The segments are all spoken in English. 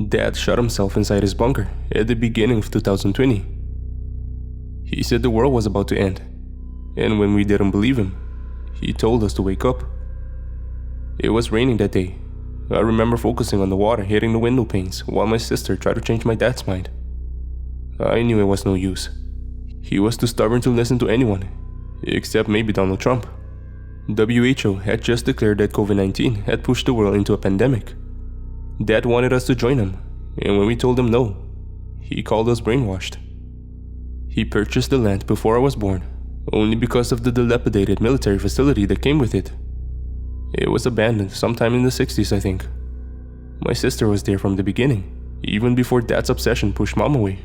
Dad shut himself inside his bunker at the beginning of 2020. He said the world was about to end, and when we didn't believe him, he told us to wake up. It was raining that day. I remember focusing on the water hitting the window panes while my sister tried to change my dad's mind. I knew it was no use. He was too stubborn to listen to anyone, except maybe Donald Trump. WHO had just declared that COVID-19 had pushed the world into a pandemic. Dad wanted us to join him, and when we told him no, he called us brainwashed. He purchased the land before I was born, only because of the dilapidated military facility that came with it. It was abandoned sometime in the 60s, I think. My sister was there from the beginning, even before Dad's obsession pushed Mom away.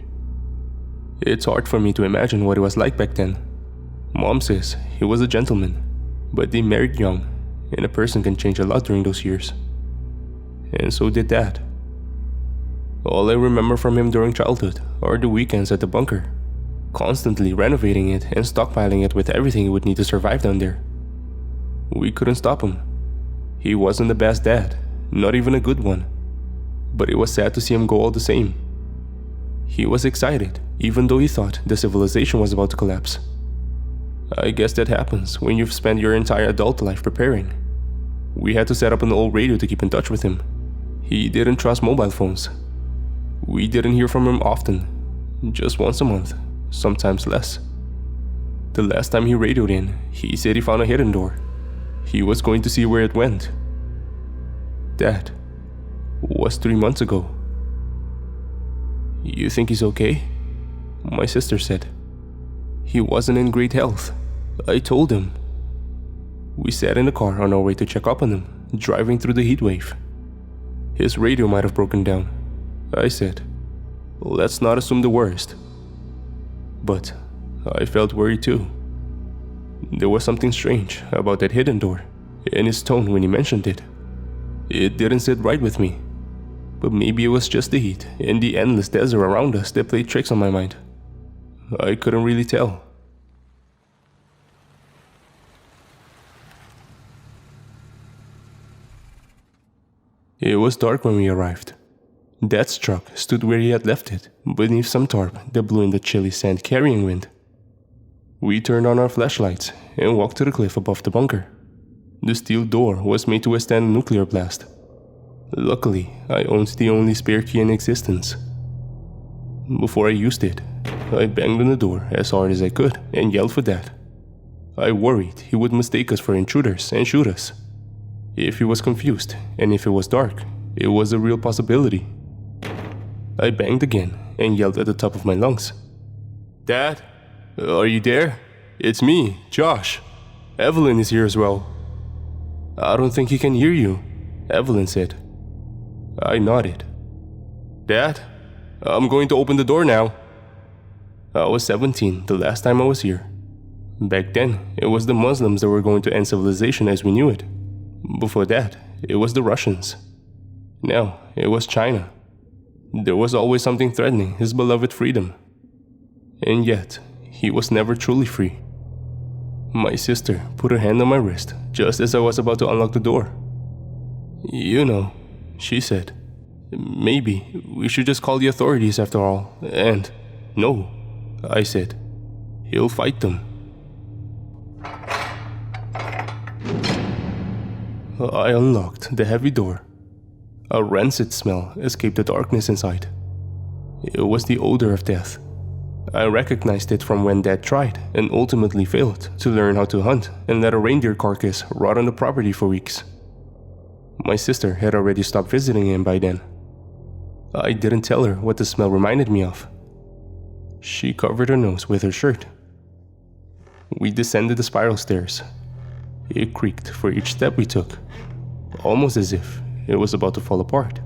It's hard for me to imagine what it was like back then. Mom says he was a gentleman, but they married young, and a person can change a lot during those years. And so did Dad. All I remember from him during childhood are the weekends at the bunker, constantly renovating it and stockpiling it with everything he would need to survive down there. We couldn't stop him. He wasn't the best dad, not even a good one. But it was sad to see him go all the same. He was excited, even though he thought the civilization was about to collapse. I guess that happens when you've spent your entire adult life preparing. We had to set up an old radio to keep in touch with him. He didn't trust mobile phones. We didn't hear from him often, just once a month, sometimes less. The last time he radioed in, he said he found a hidden door. He was going to see where it went. That was 3 months ago. You think he's okay? My sister said. He wasn't in great health. I told him. We sat in the car on our way to check up on him, driving through the heat wave. His radio might have broken down. I said, let's not assume the worst. But I felt worried too. There was something strange about that hidden door, and his tone when he mentioned it. It didn't sit right with me. But maybe it was just the heat and the endless desert around us that played tricks on my mind. I couldn't really tell. It was dark when we arrived. Dad's truck stood where he had left it, beneath some tarp that blew in the chilly sand carrying wind. We turned on our flashlights and walked to the cliff above the bunker. The steel door was made to withstand a nuclear blast. Luckily, I owned the only spare key in existence. Before I used it, I banged on the door as hard as I could and yelled for Dad. I worried he would mistake us for intruders and shoot us. If he was confused, and if it was dark, it was a real possibility. I banged again and yelled at the top of my lungs. Dad, are you there? It's me, Josh. Evelyn is here as well. I don't think he can hear you, Evelyn said. I nodded. Dad, I'm going to open the door now. I was 17 the last time I was here. Back then, it was the Muslims that were going to end civilization as we knew it. Before that, it was the Russians. Now, it was China. There was always something threatening his beloved freedom. And yet, he was never truly free. My sister put her hand on my wrist just as I was about to unlock the door. You know, she said, maybe we should just call the authorities after all. And no, I said, he'll fight them. I unlocked the heavy door. A rancid smell escaped the darkness inside. It was the odor of death. I recognized it from when Dad tried and ultimately failed to learn how to hunt and let a reindeer carcass rot on the property for weeks. My sister had already stopped visiting him by then. I didn't tell her what the smell reminded me of. She covered her nose with her shirt. We descended the spiral stairs. It creaked for each step we took, almost as if it was about to fall apart.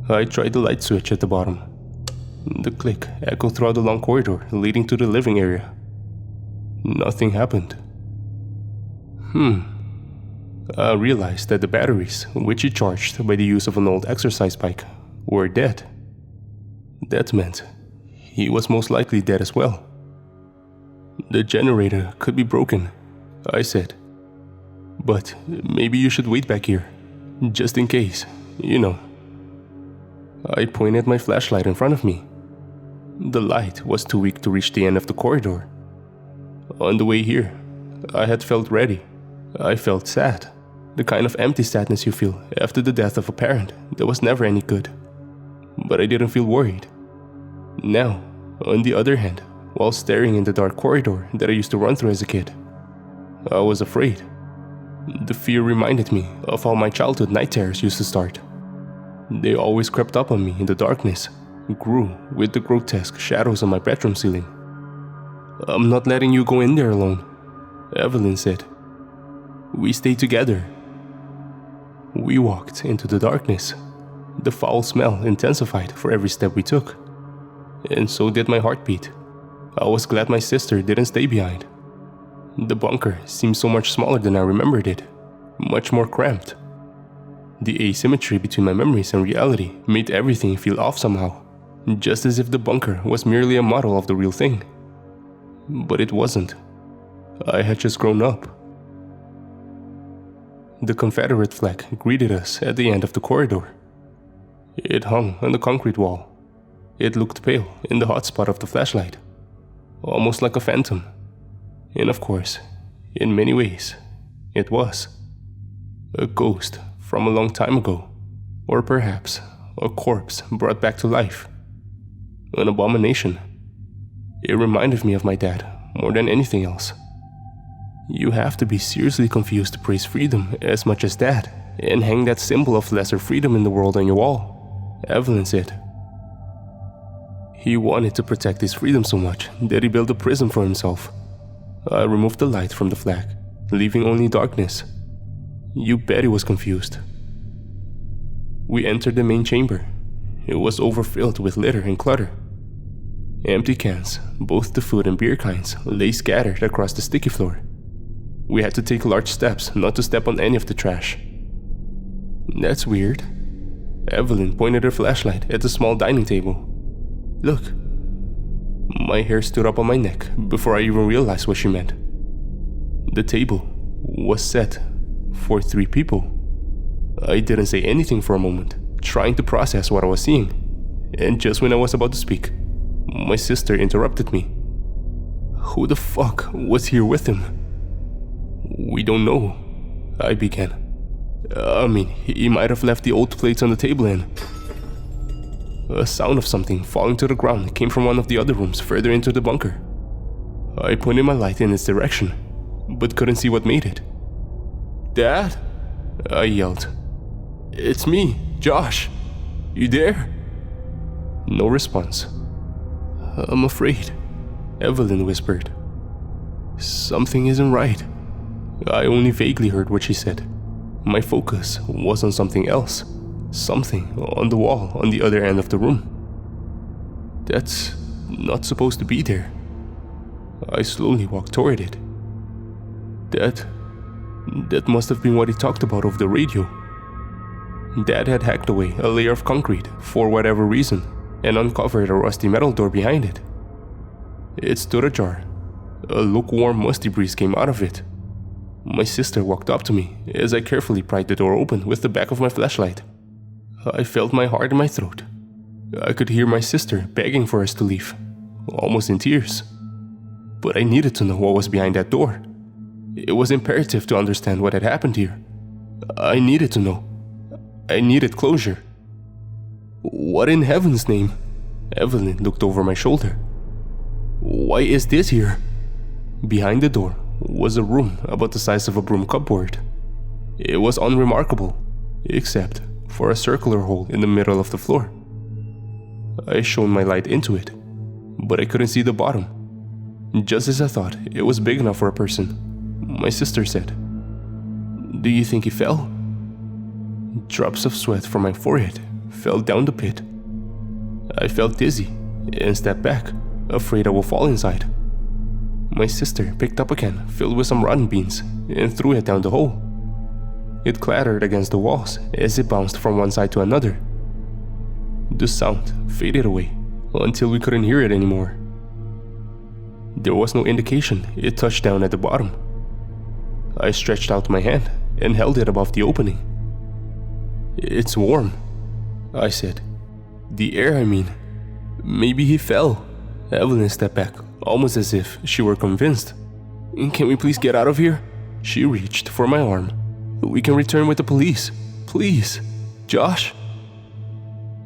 I tried the light switch at the bottom. The click echoed throughout the long corridor leading to the living area. Nothing happened. I realized that the batteries, which he charged by the use of an old exercise bike, were dead. That meant he was most likely dead as well. The generator could be broken, I said. But maybe you should wait back here, just in case, you know. I pointed my flashlight in front of me. The light was too weak to reach the end of the corridor. On the way here, I had felt ready. I felt sad. The kind of empty sadness you feel after the death of a parent that was never any good. But I didn't feel worried. Now, on the other hand, while staring in the dark corridor that I used to run through as a kid, I was afraid. The fear reminded me of how my childhood night terrors used to start. They always crept up on me in the darkness, grew with the grotesque shadows on my bedroom ceiling. "I'm not letting you go in there alone," Evelyn said. We stayed together. We walked into the darkness. The foul smell intensified for every step we took. And so did my heartbeat. I was glad my sister didn't stay behind. The bunker seemed so much smaller than I remembered it, much more cramped. The asymmetry between my memories and reality made everything feel off somehow, just as if the bunker was merely a model of the real thing. But it wasn't. I had just grown up. The Confederate flag greeted us at the end of the corridor. It hung on the concrete wall. It looked pale in the hot spot of the flashlight, almost like a phantom. And of course, in many ways, it was. A ghost from a long time ago, or perhaps a corpse brought back to life. An abomination. It reminded me of my dad more than anything else. You have to be seriously confused to praise freedom as much as that and hang that symbol of lesser freedom in the world on your wall, Evelyn said. He wanted to protect his freedom so much that he built a prison for himself. I removed the light from the flag, leaving only darkness. You bet he was confused. We entered the main chamber. It was overfilled with litter and clutter. Empty cans, both the food and beer kinds, lay scattered across the sticky floor. We had to take large steps not to step on any of the trash. That's weird. Evelyn pointed her flashlight at the small dining table. Look. My hair stood up on my neck before I even realized what she meant. The table was set for 3 people. I didn't say anything for a moment, trying to process what I was seeing. And just when I was about to speak, my sister interrupted me. Who the fuck was here with him? We don't know, I began. He might have left the old plates on the table and... A sound of something falling to the ground came from one of the other rooms further into the bunker. I pointed my light in its direction, but couldn't see what made it. Dad? I yelled. It's me, Josh. You there? No response. I'm afraid, Evelyn whispered. Something isn't right. I only vaguely heard what she said. My focus was on something else. Something on the wall on the other end of the room. That's not supposed to be there. I slowly walked toward it. That must have been what he talked about over the radio. Dad had hacked away a layer of concrete for whatever reason and uncovered a rusty metal door behind it. It stood ajar. A lukewarm, musty breeze came out of it. My sister walked up to me as I carefully pried the door open with the back of my flashlight. I felt my heart in my throat. I could hear my sister begging for us to leave, almost in tears. But I needed to know what was behind that door. It was imperative to understand what had happened here. I needed to know. I needed closure. What in heaven's name? Evelyn looked over my shoulder. Why is this here? Behind the door was a room about the size of a broom cupboard. It was unremarkable, except for a circular hole in the middle of the floor. I shone my light into it, but I couldn't see the bottom. Just as I thought it was big enough for a person, my sister said, Do you think he fell? Drops of sweat from my forehead fell down the pit. I felt dizzy and stepped back, afraid I would fall inside. My sister picked up a can filled with some rotten beans and threw it down the hole. It clattered against the walls as it bounced from one side to another. The sound faded away until we couldn't hear it anymore. There was no indication it touched down at the bottom. I stretched out my hand and held it above the opening. It's warm, I said. The air, I mean. Maybe he fell. Evelyn stepped back, almost as if she were convinced. Can we please get out of here? She reached for my arm. We can return with the police. Please. Josh?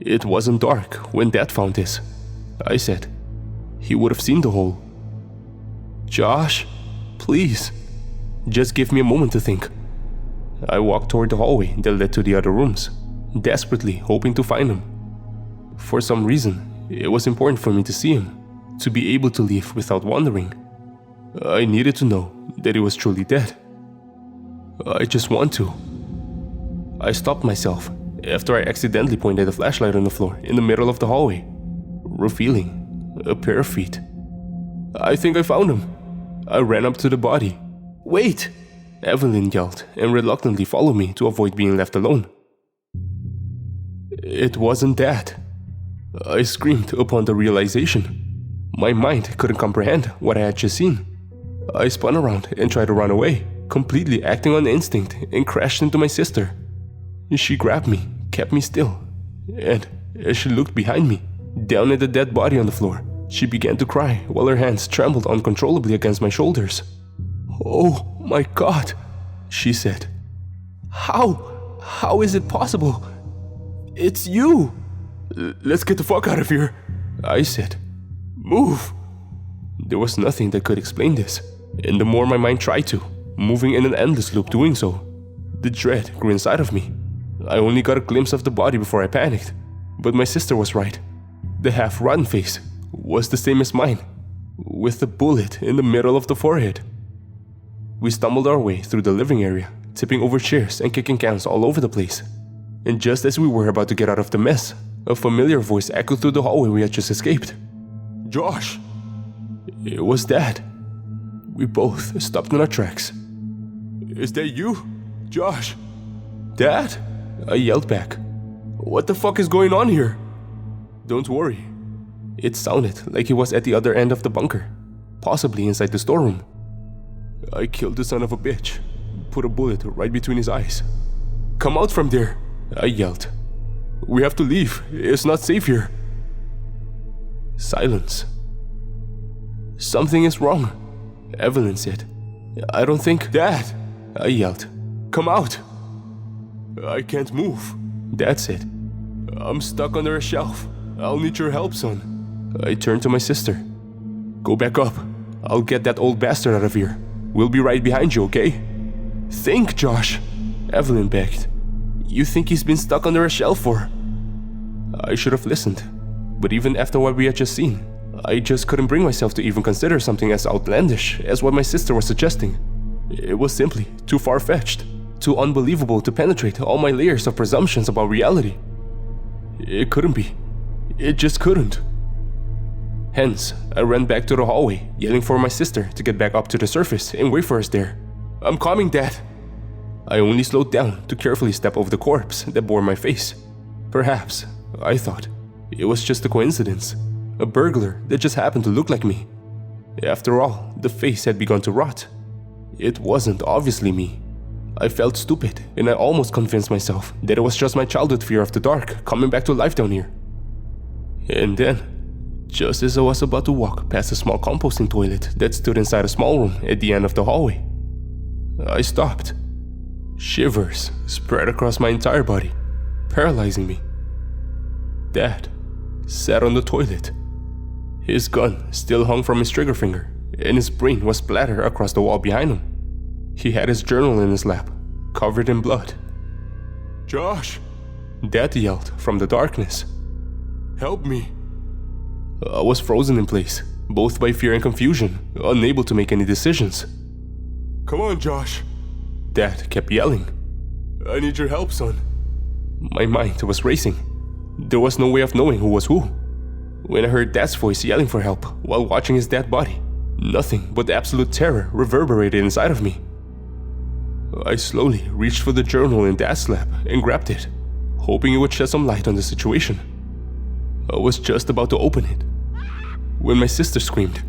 It wasn't dark when Dad found this, I said. He would have seen the hole. Josh? Please. Just give me a moment to think. I walked toward the hallway that led to the other rooms, desperately hoping to find him. For some reason, it was important for me to see him, to be able to leave without wandering. I needed to know that he was truly dead. I just want to. I stopped myself after I accidentally pointed a flashlight on the floor in the middle of the hallway, revealing a pair of feet. I think I found him. I ran up to the body. Wait! Evelyn yelled and reluctantly followed me to avoid being left alone. It wasn't that. I screamed upon the realization. My mind couldn't comprehend what I had just seen. I spun around and tried to run away, completely acting on instinct, and crashed into my sister. She grabbed me, kept me still, and as she looked behind me, down at the dead body on the floor, she began to cry while her hands trembled uncontrollably against my shoulders. "Oh my God," she said. How is it possible? It's you! Let's get the fuck out of here," I said. "Move." There was nothing that could explain this, and the more my mind tried to, moving in an endless loop doing so, the dread grew inside of me. I only got a glimpse of the body before I panicked, but my sister was right. The half-rotten face was the same as mine, with a bullet in the middle of the forehead. We stumbled our way through the living area, tipping over chairs and kicking cans all over the place. And just as we were about to get out of the mess, a familiar voice echoed through the hallway we had just escaped. "Josh!" It was Dad. We both stopped in our tracks. "Is that you? Josh?" "Dad?" I yelled back. "What the fuck is going on here?" "Don't worry." It sounded like he was at the other end of the bunker, possibly inside the storeroom. "I killed the son of a bitch, put a bullet right between his eyes." "Come out from there," I yelled. "We have to leave. It's not safe here." Silence. "Something is wrong," Evelyn said. "I don't think..." "Dad!" I yelled. "Come out!" "I can't move," Dad said. "I'm stuck under a shelf. I'll need your help, son." I turned to my sister. "Go back up. I'll get that old bastard out of here. We'll be right behind you, okay?" "Think, Josh," Evelyn begged. "You think he's been stuck under a shelf for..." I should have listened, but even after what we had just seen, I just couldn't bring myself to even consider something as outlandish as what my sister was suggesting. It was simply too far-fetched, too unbelievable to penetrate all my layers of presumptions about reality. It couldn't be. It just couldn't. Hence, I ran back to the hallway, yelling for my sister to get back up to the surface and wait for us there. "I'm coming, Dad!" I only slowed down to carefully step over the corpse that bore my face. Perhaps, I thought, it was just a coincidence. A burglar that just happened to look like me. After all, the face had begun to rot. It wasn't obviously me. I felt stupid, and I almost convinced myself that it was just my childhood fear of the dark coming back to life down here. And then, just as I was about to walk past a small composting toilet that stood inside a small room at the end of the hallway, I stopped. Shivers spread across my entire body, paralyzing me. Dad sat on the toilet. His gun still hung from his trigger finger, and his brain was splattered across the wall behind him. He had his journal in his lap, covered in blood. "Josh!" Dad yelled from the darkness. "Help me!" I was frozen in place, both by fear and confusion, unable to make any decisions. "Come on, Josh!" Dad kept yelling. "I need your help, son." My mind was racing. There was no way of knowing who was who. When I heard Dad's voice yelling for help while watching his dead body, nothing but absolute terror reverberated inside of me. I slowly reached for the journal in Dad's lap and grabbed it, hoping it would shed some light on the situation. I was just about to open it when my sister screamed.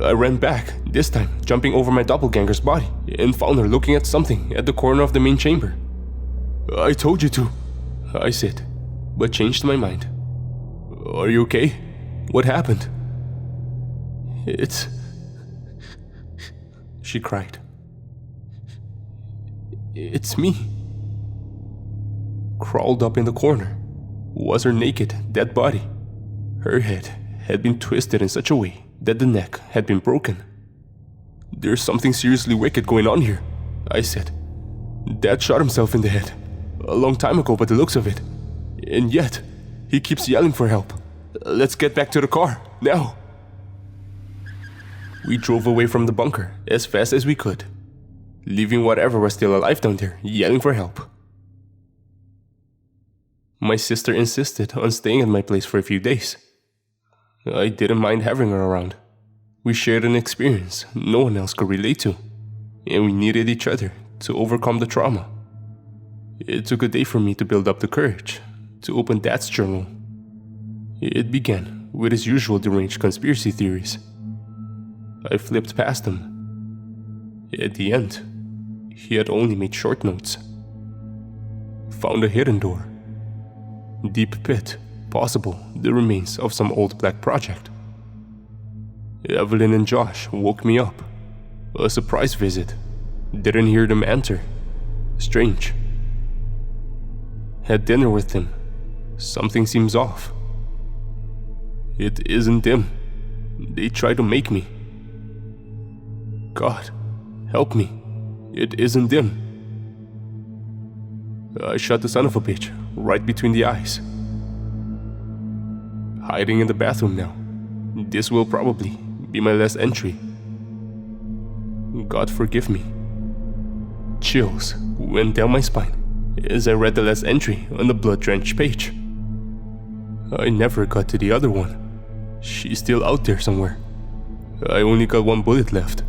I ran back, this time jumping over my doppelganger's body, and found her looking at something at the corner of the main chamber. "I told you to," I said, but changed my mind. Are you okay? What happened? It's... She cried. It's me. Crawled up in the corner was her naked, dead body. Her head had been twisted in such a way that the neck had been broken. There's something seriously wicked going on here, I said. Dad shot himself in the head a long time ago by the looks of it. And yet, he keeps yelling for help. Let's get back to the car, now. We drove away from the bunker as fast as we could, leaving whatever was still alive down there yelling for help. My sister insisted on staying at my place for a few days. I didn't mind having her around. We shared an experience no one else could relate to, and we needed each other to overcome the trauma. It took a day for me to build up the courage to open Dad's journal. It began with his usual deranged conspiracy theories. I flipped past them. At the end, he had only made short notes. Found a hidden door. Deep pit, possible the remains of some old black project. Evelyn and Josh woke me up. A surprise visit. Didn't hear them enter. Strange. Had dinner with them. Something seems off. It isn't them. They try to make me. God, help me. It isn't them. I shot the son of a bitch right between the eyes. Hiding in the bathroom now. This will probably be my last entry. God forgive me. Chills went down my spine as I read the last entry on the blood-drenched page. I never got to the other one. She's still out there somewhere. I only got one bullet left.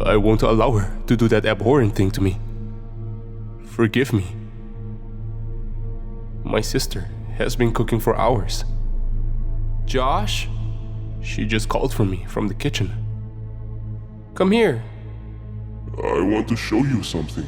I won't allow her to do that abhorrent thing to me. Forgive me. My sister has been cooking for hours. Josh? She just called for me from the kitchen. Come here. I want to show you something.